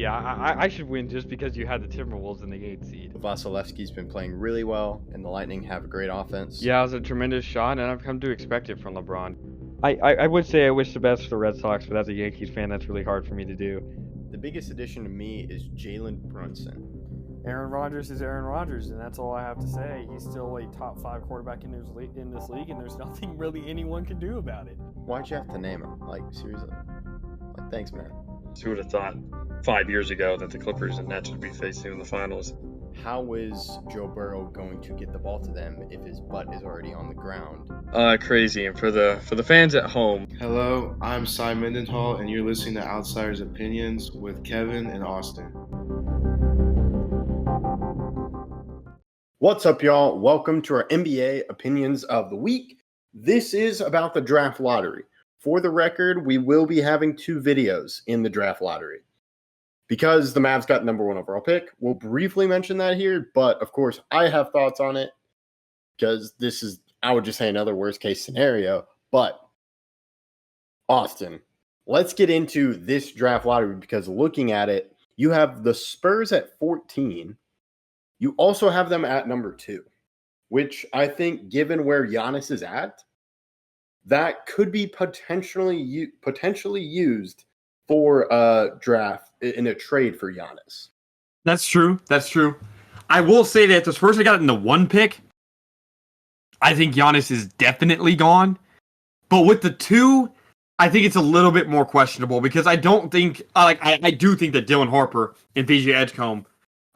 yeah, I should win just because you had the Timberwolves in the 8th seed. Vasilevsky's been playing really well, and the Lightning have a great offense. Yeah, it was a tremendous shot, and I've come to expect it from LeBron. I would say I wish the best for the Red Sox, but as a Yankees fan, that's really hard for me to do. The biggest addition to me is Jalen Brunson. Aaron Rodgers is Aaron Rodgers, and that's all I have to say. He's still a top 5 quarterback in this league, and there's nothing really anyone can do about it. Why'd you have to name him? Like, seriously? Like, thanks, man. Who would have thought 5 years ago that the Clippers and Nets would be facing in the finals? How is Joe Burrow going to get the ball to them if his butt is already on the ground? Crazy. And for the fans at home, Hello, I'm Cy Mendenhall, and you're listening to Outsiders Opinions with Kevin and Austin. What's up, y'all? Welcome to our NBA Opinions of the Week. This is about the draft lottery. For the record, we will be having 2 videos in the draft lottery. Because the Mavs got number 1 overall pick, we'll briefly mention that here, but of course, I have thoughts on it because this is, I would just say, another worst case scenario. But, Austin, let's get into this draft lottery because looking at it, you have the Spurs at 14. You also have them at number 2, which I think, given where Giannis is at, that could be potentially used for a draft in a trade for Giannis. That's true. That's true. I will say that the Spurs got it in the 1 pick. I think Giannis is definitely gone. But with the 2, I think it's a little bit more questionable because I don't think, I do think that Dylan Harper and VJ Edgecombe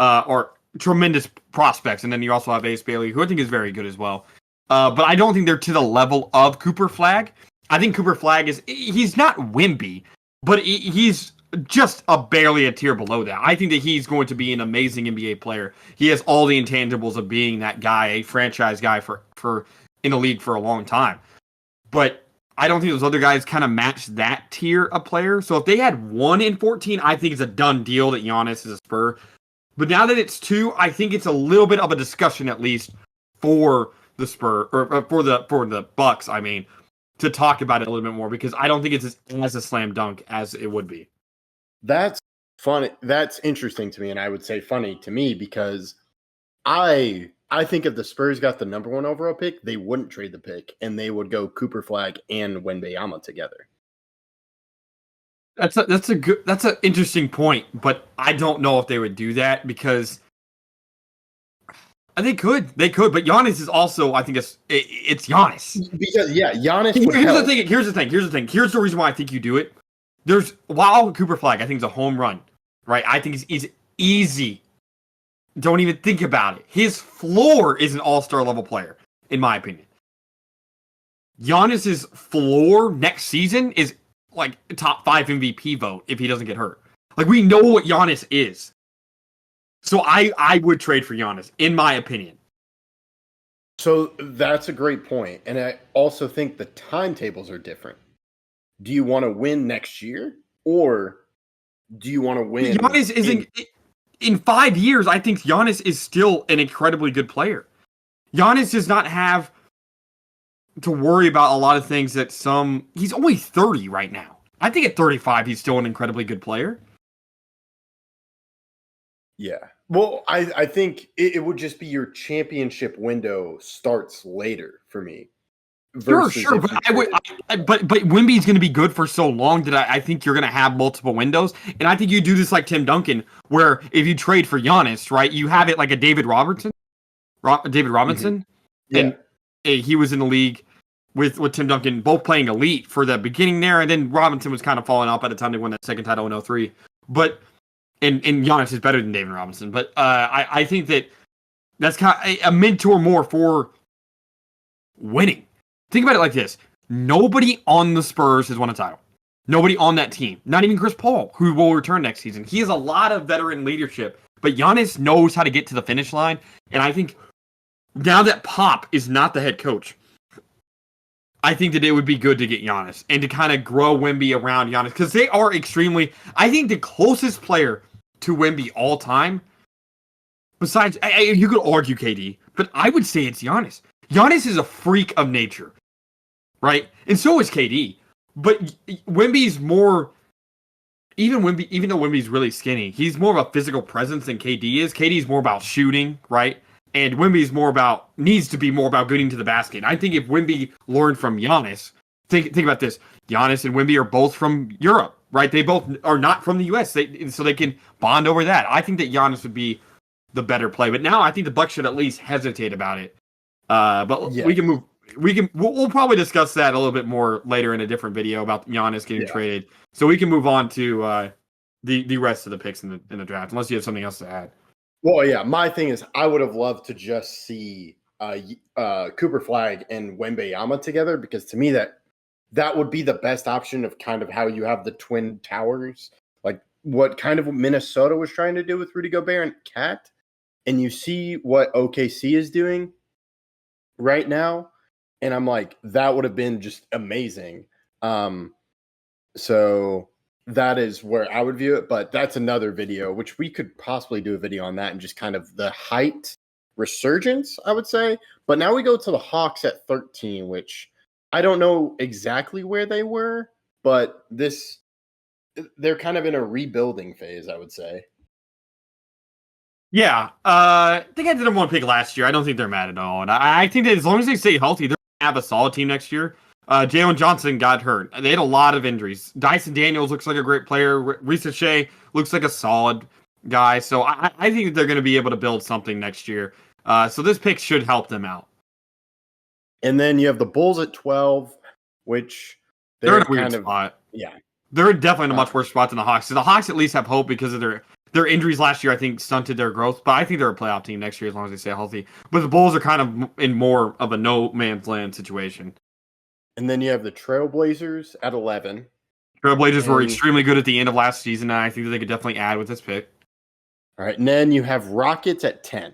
are tremendous prospects. And then you also have Ace Bailey, who I think is very good as well. But I don't think they're to the level of Cooper Flagg. I think Cooper Flagg he's not wimpy, but he's just barely a tier below that. I think that he's going to be an amazing NBA player. He has all the intangibles of being that guy, a franchise guy for in the league for a long time. But I don't think those other guys kind of match that tier of player. So if they had 1 in 14, I think it's a done deal that Giannis is a Spur. But now that it's 2, I think it's a little bit of a discussion at least for the Spur or for the Bucks. I mean, to talk about it a little bit more because I don't think it's as a slam dunk as it would be. That's funny. That's interesting to me, and I would say funny to me because I think if the Spurs got the number 1 overall pick, they wouldn't trade the pick, and they would go Cooper Flagg and Wembanyama together. That's an interesting point, but I don't know if they would do that because they could, but Giannis is also, I think it's Giannis. Because Giannis. Here's the thing. Here's the reason why I think you do it. While Cooper Flagg, I think is a home run, right? I think he's easy. Don't even think about it. His floor is an all-star level player, in my opinion. Giannis's floor next season is like top 5 MVP vote if he doesn't get hurt. Like, we know what Giannis is. So I would trade for Giannis, in my opinion. So that's a great point. And I also think the timetables are different. Do you want to win next year? Or do you want to win? Giannis isn't... In 5 years, I think Giannis is still an incredibly good player. Giannis does not have to worry about a lot of things that he's only 30 right now. I think at 35, he's still an incredibly good player. Yeah. Well, I think it would just be your championship window starts later for me. Sure, but but Wemby's going to be good for so long that I think you're going to have multiple windows, and I think you do this like Tim Duncan, where if you trade for Giannis, right, you have it like a David Robinson, Mm-hmm. Yeah. And he was in the league with Tim Duncan, both playing elite for the beginning there, and then Robinson was kind of falling off by the time they won that second title in 2003. But and Giannis is better than David Robinson, but I think that's kind of a mentor more for winning. Think about it like this. Nobody on the Spurs has won a title. Nobody on that team. Not even Chris Paul, who will return next season. He has a lot of veteran leadership. But Giannis knows how to get to the finish line. And I think now that Pop is not the head coach, I think that it would be good to get Giannis and to kind of grow Wemby around Giannis. Because they are extremely... I think the closest player to Wemby all time, besides... you could argue KD, but I would say it's Giannis. Giannis is a freak of nature, right? And so is KD. But Wemby's more even Wemby, even though Wemby's really skinny, he's more of a physical presence than KD is. KD's more about shooting, right? And Wemby's needs to be more about getting to the basket. I think if Wemby learned from Giannis, think about this. Giannis and Wemby are both from Europe, right? They both are not from the US. So they can bond over that. I think that Giannis would be the better play. But now I think the Bucks should at least hesitate about it. But Yeah. we can move. We'll probably discuss that a little bit more later in a different video about Giannis getting traded. So we can move on to the rest of the picks in the draft, unless you have something else to add. Well, yeah, my thing is I would have loved to just see Cooper Flag and Wembanyama together, because to me that would be the best option of kind of how you have the Twin Towers, like what kind of Minnesota was trying to do with Rudy Gobert and Cat, and you see what OKC is doing right now, and I'm like, that would have been just amazing. So that is where I would view it, but that's another video, which we could possibly do a video on that and just kind of the height resurgence, I would say. But now we go to the Hawks at 13, which I don't know exactly where they were, but they're kind of in a rebuilding phase, I would say. Yeah, I think I did them one pick last year. I don't think they're mad at all, and I think that as long as they stay healthy, they're gonna have a solid team next year. Jalen Johnson got hurt. They had a lot of injuries. Dyson Daniels looks like a great player. Risa Shea looks like a solid guy. So I think that they're going to be able to build something next year. So this pick should help them out. And then you have the Bulls at 12, which They're in a weird spot. Yeah. They're definitely in a much worse spot than the Hawks. So the Hawks at least have hope because of their injuries last year, I think, stunted their growth. But I think they're a playoff team next year as long as they stay healthy. But the Bulls are kind of in more of a no man's land situation. And then you have the Trailblazers at 11. Trailblazers were extremely good at the end of last season, and I think that they could definitely add with this pick. All right, and then you have Rockets at 10.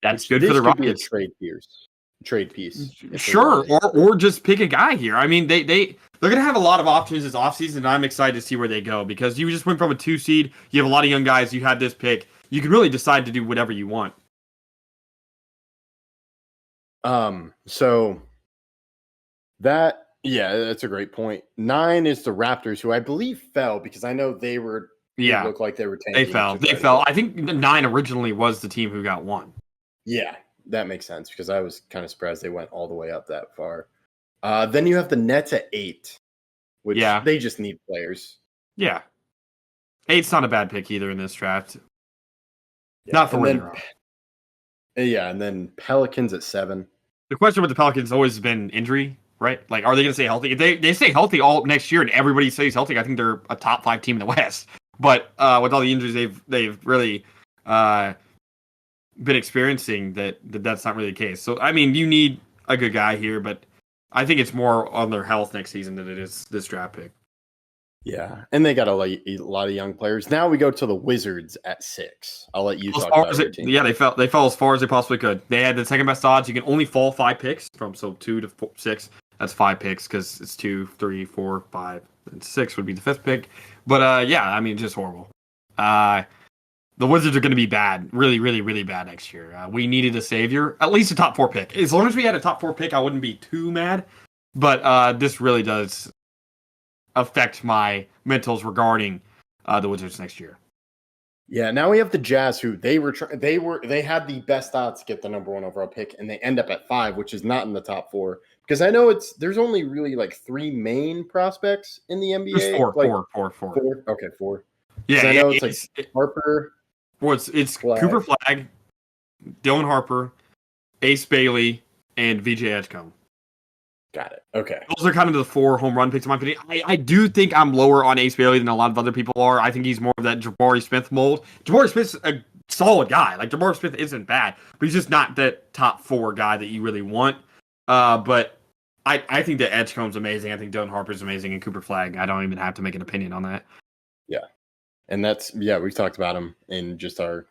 That's good for the Rockets. Rockets. Trade piece. Sure, or just pick a guy here. I mean, they're going to have a lot of options this offseason, and I'm excited to see where they go because you just went from a 2 seed. You have a lot of young guys. You had this pick. You can really decide to do whatever you want. So that's a great point. 9 is the Raptors, who I believe fell because I know they were. Yeah, looked like they were tanking. They fell. I think 9 originally was the team who got 1. Yeah, that makes sense because I was kind of surprised they went all the way up that far. Then you have the Nets at 8, which they just need players. Yeah, 8's not a bad pick either in this draft. Yeah, not for winning. Yeah, and then Pelicans at 7. The question with the Pelicans has always been injury, right? Like, are they going to stay healthy? If they stay healthy all next year and everybody stays healthy, I think they're a top 5 team in the West. But with all the injuries they've really been experiencing, that's not really the case. So, I mean, you need a good guy here, but I think it's more on their health next season than it is this draft pick. Yeah, and they got a lot of young players. Now we go to the Wizards at 6. I'll let you talk about their team. Yeah, they fell as far as they possibly could. They had the second best odds. You can only fall 5 picks from 2 to 6. That's 5 picks because it's 2, 3, 4, 5, and 6 would be the 5th pick. But yeah, I mean, just horrible. The Wizards are going to be bad, really, really, really bad next year. We needed a savior, at least a top 4 pick. As long as we had a top 4 pick, I wouldn't be too mad. But this really does affect my mentals regarding the Wizards next year. Yeah, now we have the Jazz, who they had the best odds to get the number 1 overall pick, and they end up at 5, which is not in the top 4. Because I know there's only really like 3 main prospects in the NBA. There's 4. Okay, 4. Yeah, I know it's Harper. Well, it's Cooper Flag, Dylan Harper, Ace Bailey, and VJ Edgecombe. Got it. Okay. Those are kind of the 4 home run picks in my opinion. I do think I'm lower on Ace Bailey than a lot of other people are. I think he's more of that Jabari Smith mold. Jabari Smith's a solid guy. Like, Jabari Smith isn't bad, but he's just not that top 4 guy that you really want. But I think that Edgecombe's amazing. I think Dylan Harper's amazing, and Cooper Flag, I don't even have to make an opinion on that. Yeah. And we've talked about him in just our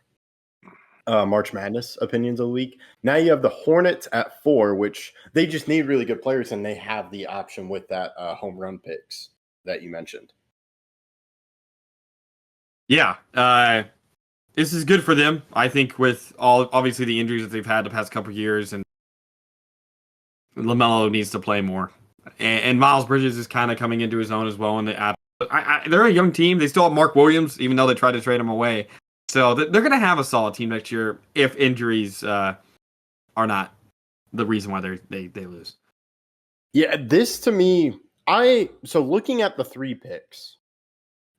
March Madness opinions of the week. Now you have the Hornets at 4, which they just need really good players, and they have the option with that home run picks that you mentioned. Yeah, this is good for them. I think with obviously the injuries that they've had the past couple of years, and LaMelo needs to play more, and Miles Bridges is kind of coming into his own as well in the They're a young team. They still have Mark Williams, even though they tried to trade him away. So they're going to have a solid team next year if injuries are not the reason why they lose. Yeah, this to me, so looking at the 3 picks,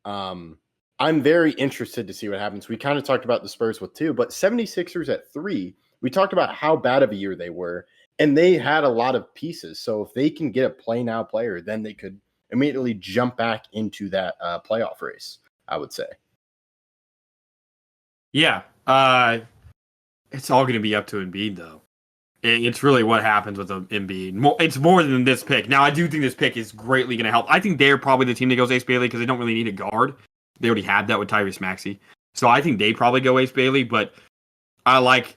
I'm very interested to see what happens. We kind of talked about the Spurs with 2, but 76ers at 3, we talked about how bad of a year they were, and they had a lot of pieces. So if they can get a play now player, then they could immediately jump back into that playoff race, I would say. Yeah. It's all going to be up to Embiid, though. It's really what happens with Embiid. It's more than this pick. Now, I do think this pick is greatly going to help. I think they're probably the team that goes Ace Bailey because they don't really need a guard. They already had that with Tyrese Maxey. So I think they probably go Ace Bailey, but I like...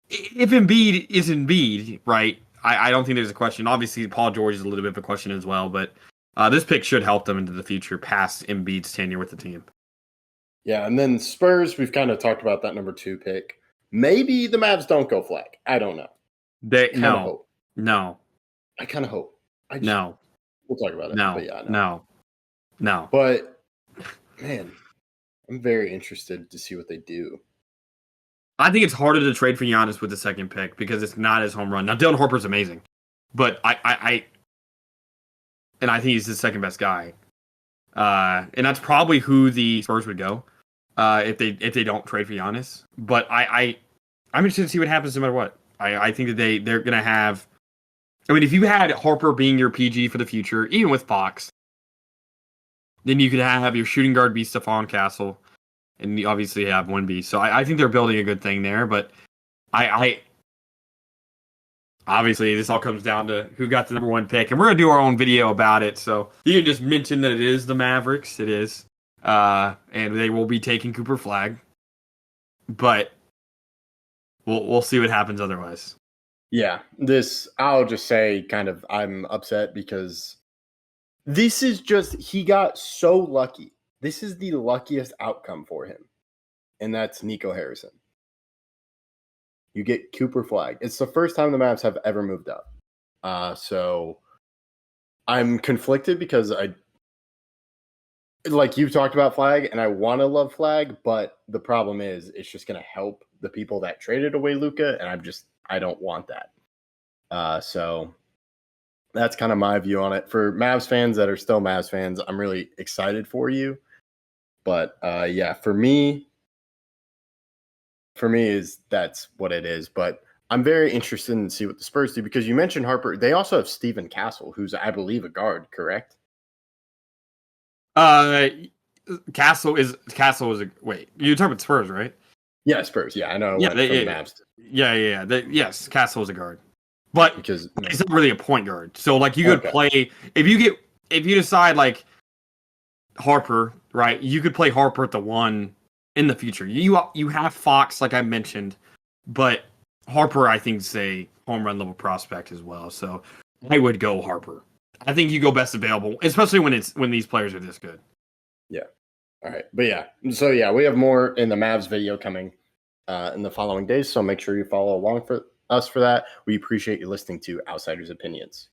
If Embiid is Embiid, right, I don't think there's a question. Obviously, Paul George is a little bit of a question as well, but this pick should help them into the future past Embiid's tenure with the team. Yeah, and then Spurs, we've kind of talked about that number 2 pick. Maybe the Mavs don't go flag. I don't know. No. I kind of hope. No. We'll talk about it. No. But yeah, No. But, man, I'm very interested to see what they do. I think it's harder to trade for Giannis with the second pick because it's not his home run. Now, Dylan Harper's amazing, but I think he's the second best guy. And that's probably who the Spurs would go if they don't trade for Giannis. But I'm interested to see what happens no matter what. I think that they're going to have... I mean, if you had Harper being your PG for the future, even with Fox, then you could have your shooting guard be Stephon Castle, and you obviously have Wemby. So I think they're building a good thing there. But I obviously, this all comes down to who got the number 1 pick, and we're going to do our own video about it. So you can just mention that it is the Mavericks. It is. And they will be taking Cooper Flag. But we'll see what happens otherwise. Yeah, I'll just say I'm upset because this is just, he got so lucky. This is the luckiest outcome for him, and that's Nico Harrison. You get Cooper Flag. It's the first time the Mavs have ever moved up. So I'm conflicted because like you've talked about Flag, and I want to love Flag, but the problem is it's just going to help the people that traded away Luka, and I don't want that. So that's kind of my view on it. For Mavs fans that are still Mavs fans, I'm really excited for you. But yeah, for me that's what it is. But I'm very interested in see what the Spurs do because you mentioned Harper. They also have Steven Castle, who's I believe a guard, correct? Castle is a wait. You're talking about Spurs, right? Yeah, Spurs. Yeah, I know. Yeah, Mavs. Yeah. Yes, Castle is a guard, but because he's not really a point guard. So like you could play if you decide like Harper, right? You could play Harper at the 1 in the future. You have Fox, like I mentioned, but Harper I think is a home run level prospect as well. So I would go Harper. I think you go best available, especially when these players are this good. Yeah. All right. But yeah. So yeah, we have more in the Mavs video coming in the following days. So make sure you follow along for us for that. We appreciate you listening to Outsiders Opinions.